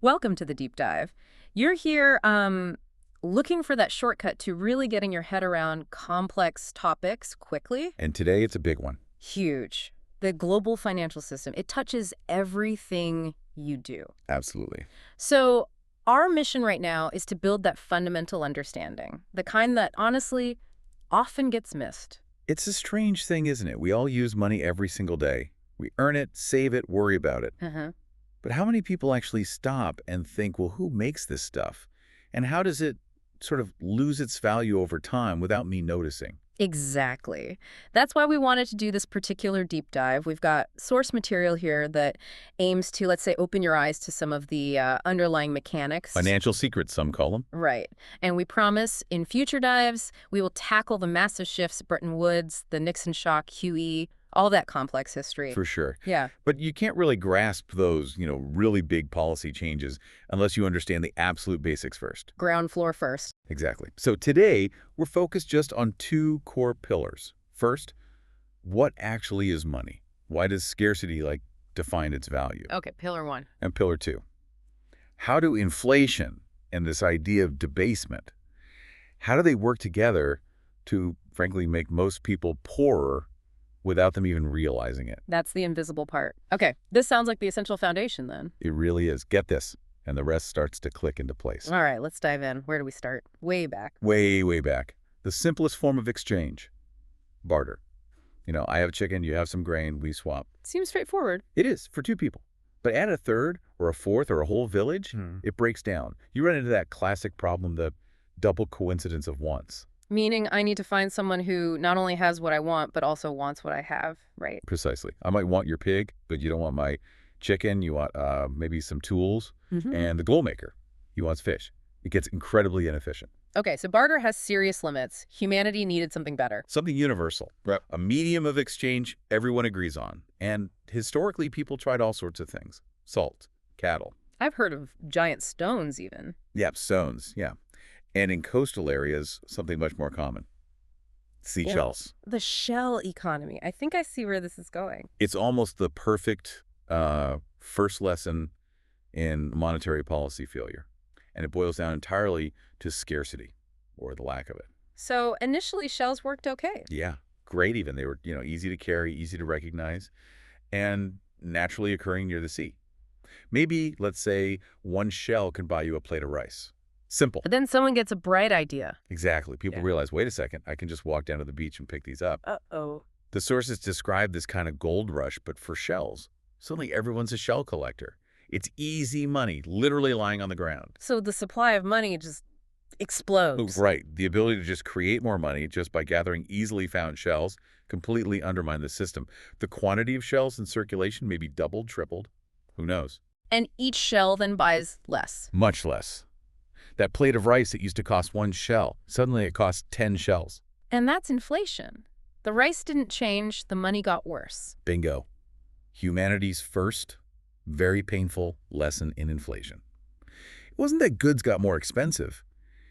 Welcome to the deep dive. You're here looking for that shortcut to really getting your head around complex topics quickly. And today it's a big one. Huge. The global financial system, it touches everything you do. Absolutely. So our mission right now is to build that fundamental understanding, the kind that honestly often gets missed. It's a strange thing, isn't it? We all use money every single day. We earn it, save it, worry about it. Uh-huh. But how many people actually stop and think, well, who makes this stuff? And how does it sort of lose its value over time without me noticing? Exactly. That's why we wanted to do this particular deep dive. We've got source material here that aims to, let's say, open your eyes to some of the underlying mechanics. Financial secrets, some call them. Right. And we promise in future dives, we will tackle the massive shifts, Bretton Woods, the Nixon shock, QE, all that complex history. For sure. Yeah. But you can't really grasp those, really big policy changes unless you understand the absolute basics first. Ground floor first. Exactly. So today, we're focused just on two core pillars. First, what actually is money? Why does scarcity, define its value? Okay, pillar one. And pillar two, how do inflation and this idea of debasement, how do they work together to, frankly, make most people poorer without them even realizing it? That's the invisible part. Okay, this sounds like the essential foundation then. It really is. Get this. And the rest starts to click into place. All right, let's dive in. Where do we start? Way back. Way, way back. The simplest form of exchange, barter. I have chicken, you have some grain, we swap. Seems straightforward. It is, for two people. But add a third or a fourth or a whole village, it breaks down. You run into that classic problem, the double coincidence of wants. Meaning I need to find someone who not only has what I want, but also wants what I have, right? Precisely. I might want your pig, but you don't want my chicken. You want maybe some tools. And the glow maker, he wants fish. It gets incredibly inefficient. Okay, so barter has serious limits. Humanity needed something better. Something universal. Right. A medium of exchange everyone agrees on. And historically, people tried all sorts of things. Salt, cattle. I've heard of giant stones even. Yeah, stones, yeah. And in coastal areas, something much more common. Seashells. Yeah, the shell economy. I think I see where this is going. It's almost the perfect first lesson in monetary policy failure. And it boils down entirely to scarcity, or the lack of it. So initially, shells worked okay. Yeah, great even. They were, easy to carry, easy to recognize, and naturally occurring near the sea. Maybe, let's say, one shell can buy you a plate of rice. Simple. But then someone gets a bright idea. Exactly. People realize, wait a second, I can just walk down to the beach and pick these up. Uh-oh. The sources describe this kind of gold rush, but for shells. Suddenly everyone's a shell collector. It's easy money, literally lying on the ground. So the supply of money just explodes. Right. The ability to just create more money just by gathering easily found shells completely undermined the system. The quantity of shells in circulation may be doubled, tripled. Who knows? And each shell then buys less. Much less. That plate of rice that used to cost one shell, suddenly it costs 10 shells. And that's inflation. The rice didn't change, the money got worse. Bingo. Humanity's first, very painful lesson in inflation. It wasn't that goods got more expensive.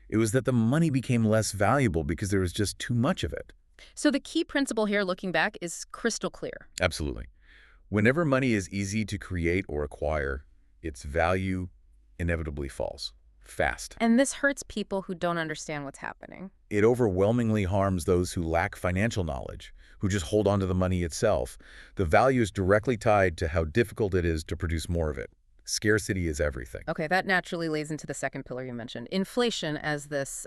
It was that the money became less valuable because there was just too much of it. So the key principle here, looking back, is crystal clear. Absolutely. Whenever money is easy to create or acquire, its value inevitably falls. Fast. And this hurts people who don't understand what's happening. It overwhelmingly harms those who lack financial knowledge, who just hold on to the money itself. The value is directly tied to how difficult it is to produce more of it. Scarcity is everything. Okay, that naturally lays into the second pillar you mentioned. Inflation as this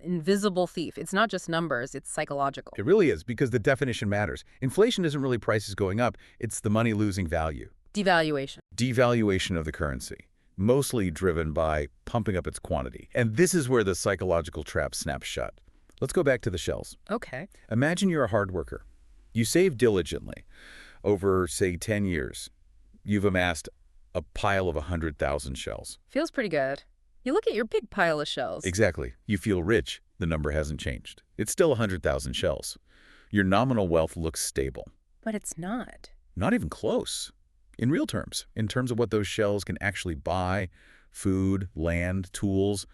invisible thief. It's not just numbers, it's psychological. It really is, because the definition matters. Inflation isn't really prices going up, it's the money losing value. Devaluation. Devaluation of the currency, mostly driven by pumping up its quantity. And this is where the psychological trap snaps shut. Let's go back to the shells. Okay. Imagine you're a hard worker. You save diligently. Over, say, 10 years, you've amassed a pile of 100,000 shells. Feels pretty good. You look at your big pile of shells. Exactly. You feel rich. The number hasn't changed. It's still 100,000 shells. Your nominal wealth looks stable. But it's not. Not even close. In real terms, in terms of what those shells can actually buy, food, land, tools,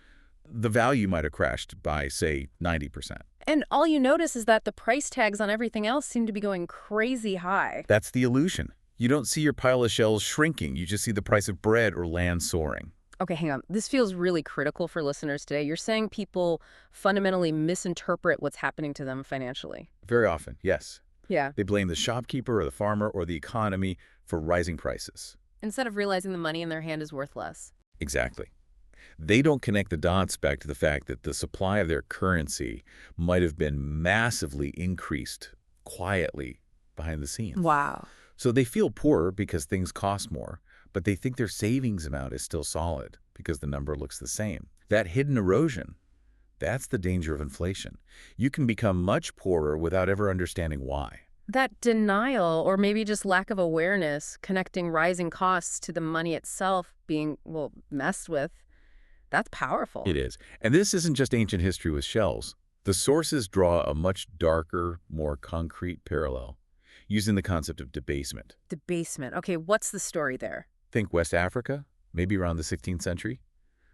the value might have crashed by, say, 90%. And all you notice is that the price tags on everything else seem to be going crazy high. That's the illusion. You don't see your pile of shells shrinking. You just see the price of bread or land soaring. Okay, hang on. This feels really critical for listeners today. You're saying people fundamentally misinterpret what's happening to them financially. Very often, yes. Yeah. They blame the shopkeeper or the farmer or the economy for rising prices. Instead of realizing the money in their hand is worth less. Exactly. They don't connect the dots back to the fact that the supply of their currency might have been massively increased quietly behind the scenes. Wow. So they feel poorer because things cost more, but they think their savings amount is still solid because the number looks the same. That hidden erosion, that's the danger of inflation. You can become much poorer without ever understanding why. That denial, or maybe just lack of awareness, connecting rising costs to the money itself being, well, messed with, that's powerful. It is. And this isn't just ancient history with shells. The sources draw a much darker, more concrete parallel, using the concept of debasement. Debasement. Okay, what's the story there? Think West Africa, maybe around the 16th century.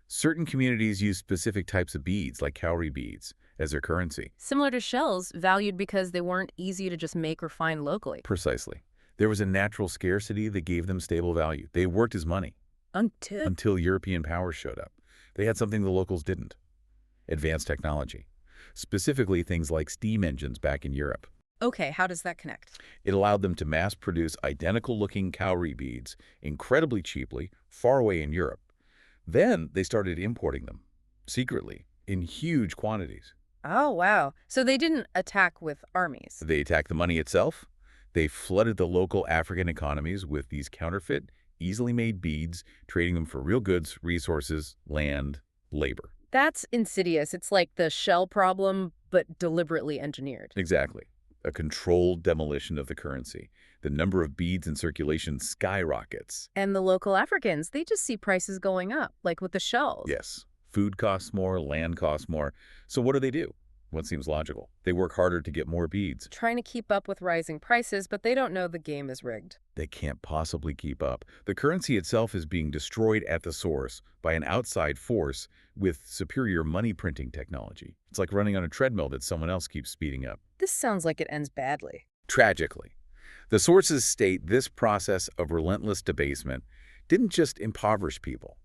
Certain communities use specific types of beads, like cowrie beads, as their currency. Similar to shells, valued because they weren't easy to just make or find locally. Precisely. There was a natural scarcity that gave them stable value. They worked as money. Until European powers showed up. They had something the locals didn't. Advanced technology. Specifically things like steam engines back in Europe. Okay, how does that connect? It allowed them to mass-produce identical-looking cowrie beads incredibly cheaply, far away in Europe. Then they started importing them, secretly, in huge quantities. Oh, wow. So they didn't attack with armies. They attacked the money itself. They flooded the local African economies with these counterfeit, easily made beads, trading them for real goods, resources, land, labor. That's insidious. It's like the shell problem, but deliberately engineered. Exactly. A controlled demolition of the currency. The number of beads in circulation skyrockets. And the local Africans, they just see prices going up, like with the shells. Yes. Food costs more, land costs more. So what do? What seems logical? They work harder to get more beads. Trying to keep up with rising prices, but they don't know the game is rigged. They can't possibly keep up. The currency itself is being destroyed at the source by an outside force with superior money printing technology. It's like running on a treadmill that someone else keeps speeding up. This sounds like it ends badly. Tragically. The sources state this process of relentless debasement didn't just impoverish people.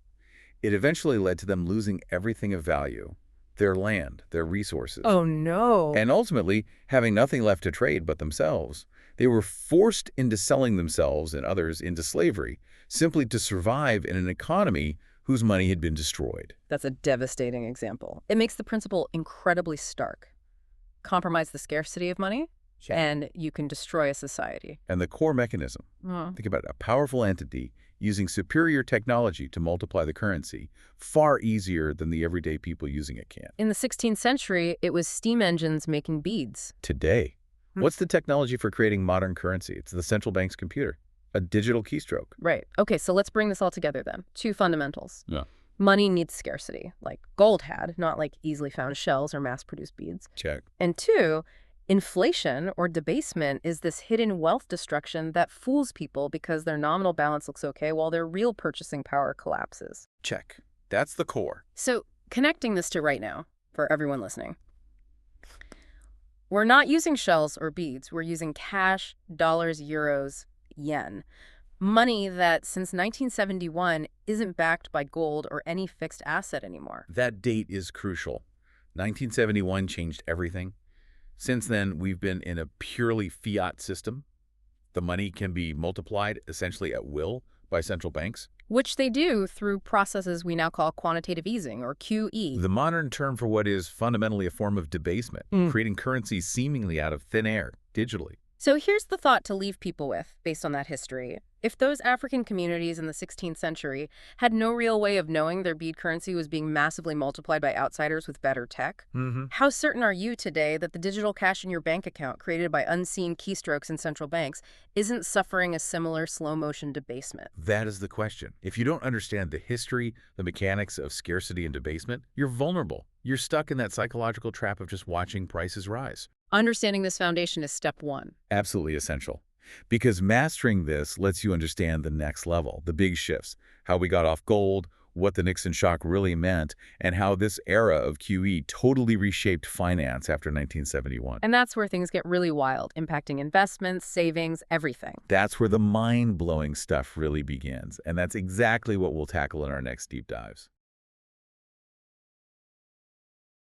It eventually led to them losing everything of value, their land, their resources. Oh, no. And ultimately, having nothing left to trade but themselves. They were forced into selling themselves and others into slavery, simply to survive in an economy whose money had been destroyed. That's a devastating example. It makes the principle incredibly stark. Compromise the scarcity of money, and you can destroy a society. And the core mechanism, think about it, a powerful entity using superior technology to multiply the currency, far easier than the everyday people using it can. In the 16th century, it was steam engines making beads. Today, what's the technology for creating modern currency? It's the central bank's computer, a digital keystroke. Right. Okay, so let's bring this all together then. Two fundamentals. Yeah. Money needs scarcity, like gold had, not like easily found shells or mass-produced beads. Check. And two, inflation or debasement is this hidden wealth destruction that fools people because their nominal balance looks okay while their real purchasing power collapses. Check. That's the core. So connecting this to right now, for everyone listening, we're not using shells or beads. We're using cash, dollars, euros, yen. Money that, since 1971, isn't backed by gold or any fixed asset anymore. That date is crucial. 1971 changed everything. Since then, we've been in a purely fiat system. The money can be multiplied essentially at will by central banks. Which they do through processes we now call quantitative easing, or QE. The modern term for what is fundamentally a form of debasement, creating currency seemingly out of thin air, digitally. So here's the thought to leave people with, based on that history. If those African communities in the 16th century had no real way of knowing their bead currency was being massively multiplied by outsiders with better tech, how certain are you today that the digital cash in your bank account created by unseen keystrokes in central banks isn't suffering a similar slow-motion debasement? That is the question. If you don't understand the history, the mechanics of scarcity and debasement, you're vulnerable. You're stuck in that psychological trap of just watching prices rise. Understanding this foundation is step one. Absolutely essential. Because mastering this lets you understand the next level, the big shifts, how we got off gold, what the Nixon shock really meant, and how this era of QE totally reshaped finance after 1971. And that's where things get really wild, impacting investments, savings, everything. That's where the mind-blowing stuff really begins, and that's exactly what we'll tackle in our next deep dives.